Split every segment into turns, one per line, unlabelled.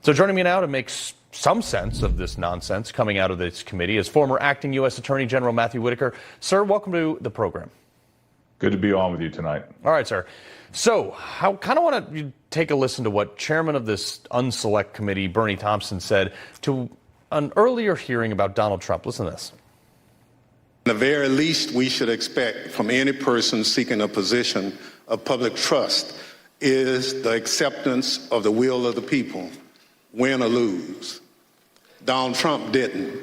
So joining me now to make some sense of this nonsense coming out of this committee is former acting U.S. Attorney General Matthew Whitaker. Sir, welcome to the program.
Good to be on with you tonight.
All right, sir. So I kind of want to take a listen to what chairman of this unselect committee, Bernie Thompson, said to an earlier hearing about Donald Trump. Listen to this.
The very least we should expect from any person seeking a position of public trust is the acceptance of the will of the people, win or lose. Donald Trump didn't.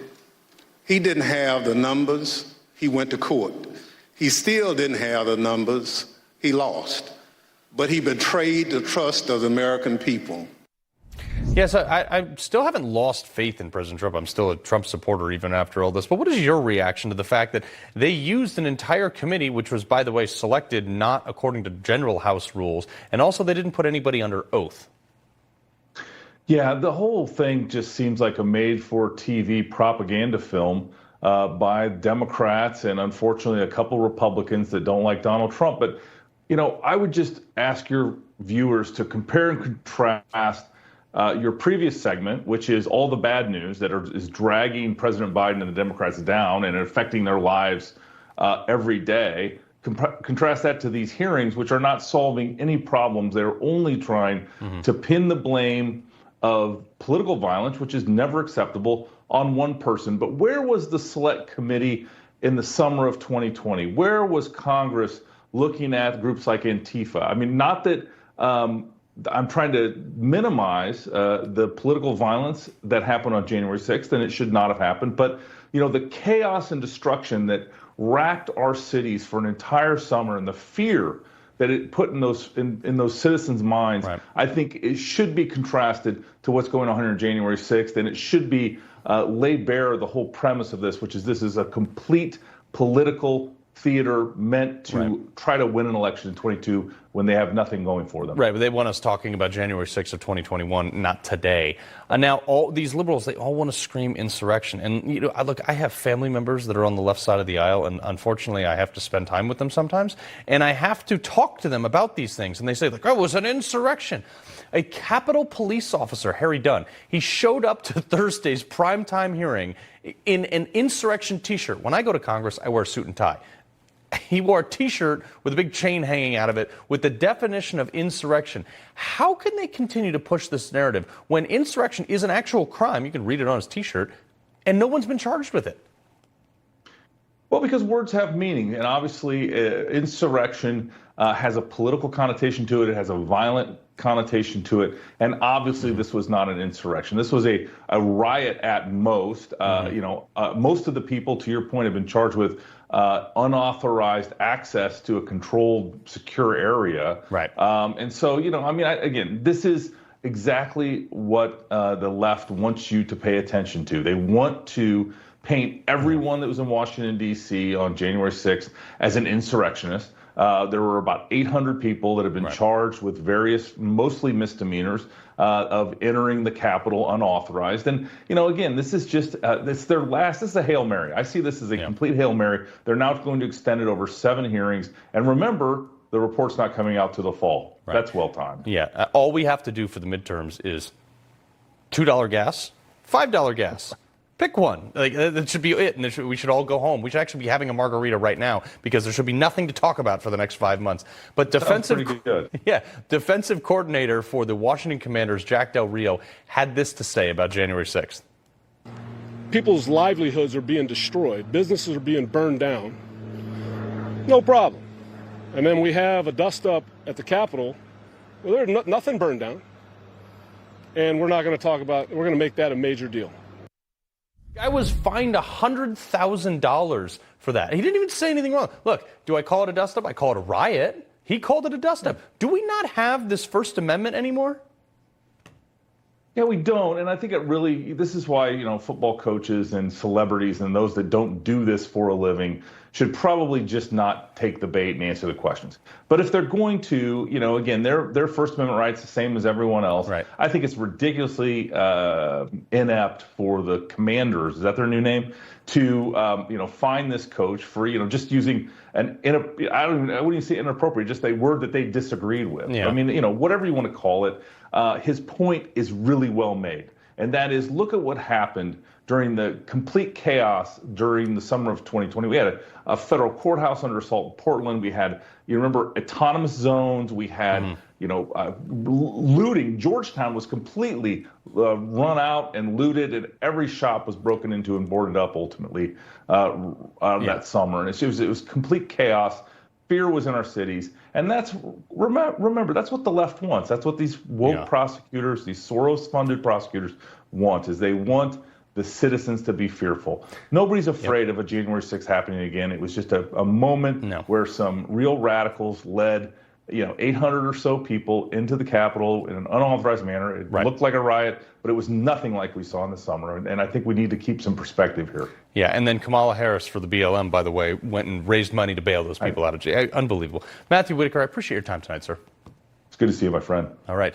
He didn't have the numbers. He went to court. He still didn't have the numbers. He lost. But he betrayed the trust of the American people.
Yes, I still haven't lost faith in President Trump. I'm still a Trump supporter even after all this. But what is your reaction to the fact that they used an entire committee, which was, by the way, selected not according to general House rules, and also they didn't put anybody under oath?
Yeah, the whole thing just seems like a made-for-TV propaganda film by Democrats and, unfortunately, a couple Republicans that don't like Donald Trump. But, you know, I would just ask your viewers to compare and contrast your previous segment, which is all the bad news that is dragging President Biden and the Democrats down and affecting their lives every day. Contrast that to these hearings, which are not solving any problems. They're only trying to pin the blame of political violence, which is never acceptable, on one person. But where was the select committee in the summer of 2020? Where was Congress looking at groups like Antifa? I mean, not that I'm trying to minimize the political violence that happened on January 6th, and it should not have happened. But, you know, the chaos and destruction that racked our cities for an entire summer and the fear that it put in those citizens' minds, right. I think it should be contrasted to what's going on here on January 6th, and it should be lay bare the whole premise of this is a complete political theater meant to try to win an election in 22 when they have nothing going for them.
Right, but they want us talking about January 6th of 2021, not today. Now, all these liberals, they all want to scream insurrection. And, you know, I have family members that are on the left side of the aisle, and unfortunately, I have to spend time with them sometimes. And I have to talk to them about these things. And they say, like, oh, it was an insurrection. A Capitol police officer, Harry Dunn, he showed up to Thursday's primetime hearing in an insurrection T-shirt. When I go to Congress, I wear a suit and tie. He wore a T-shirt with a big chain hanging out of it with the definition of insurrection. How can they continue to push this narrative when insurrection is an actual crime? You can read it on his T-shirt, and no one's been charged with it.
Well, because words have meaning, and obviously insurrection has a political connotation to it. It has a violent connotation to it, and obviously this was not an insurrection. This was a riot at most. Most of the people, to your point, have been charged with unauthorized access to a controlled, secure area.
Right.
And so, you know, I mean, again, this is exactly what the left wants you to pay attention to. They want to paint everyone that was in Washington, D.C. on January 6th as an insurrectionist. There were about 800 people that have been charged with various, mostly misdemeanors, of entering the Capitol unauthorized. And, you know, again, this is just, this is a Hail Mary. I see this as a complete Hail Mary. They're now going to extend it over 7 hearings. And remember, the report's not coming out to the fall. Right. That's well timed.
Yeah. All we have to do for the midterms is $2 gas, $5 gas. Pick one. Like, that should be it, and we should all go home. We should actually be having a margarita right now because there should be nothing to talk about for the next 5 months. But defensive coordinator for the Washington Commanders, Jack Del Rio, had this to say about January 6th.
People's livelihoods are being destroyed. Businesses are being burned down. No problem. And then we have a dust-up at the Capitol. Well, there's nothing burned down. And we're not going to talk about, we're going to make that a major deal.
I was fined $100,000 for that. He didn't even say anything wrong. Look, do I call it a dust-up? I call it a riot. He called it a dust-up. Do we not have this First Amendment anymore?
Yeah, we don't. And I think this is why, you know, football coaches and celebrities and those that don't do this for a living should probably just not take the bait and answer the questions. But if they're going to, you know, again, their First Amendment rights the same as everyone else. Right. I think it's ridiculously inept for the Commanders, is that their new name, to fine this coach for, you know, just using I wouldn't even say inappropriate, just a word that they disagreed with. Yeah. I mean, you know, whatever you want to call it. his point is really well made. And that is, look at what happened during the complete chaos during the summer of 2020. We had a federal courthouse under assault in Portland. We had, you remember, autonomous zones. We had, looting. Georgetown was completely run out and looted, and every shop was broken into and boarded up ultimately that summer. And it was complete chaos. Fear was in our cities. And that's, remember, that's what the left wants. That's what these woke prosecutors, these Soros-funded prosecutors want, is they want the citizens to be fearful. Nobody's afraid of a January 6th happening again. It was just a moment where some real radicals led 800 or so people into the Capitol in an unauthorized manner. It looked like a riot, but it was nothing like we saw in the summer. And I think we need to keep some perspective here.
Yeah, and then Kamala Harris for the BLM, by the way, went and raised money to bail those people out of jail. Unbelievable. Matthew Whitaker, I appreciate your time tonight, sir.
It's good to see you, my friend.
All right.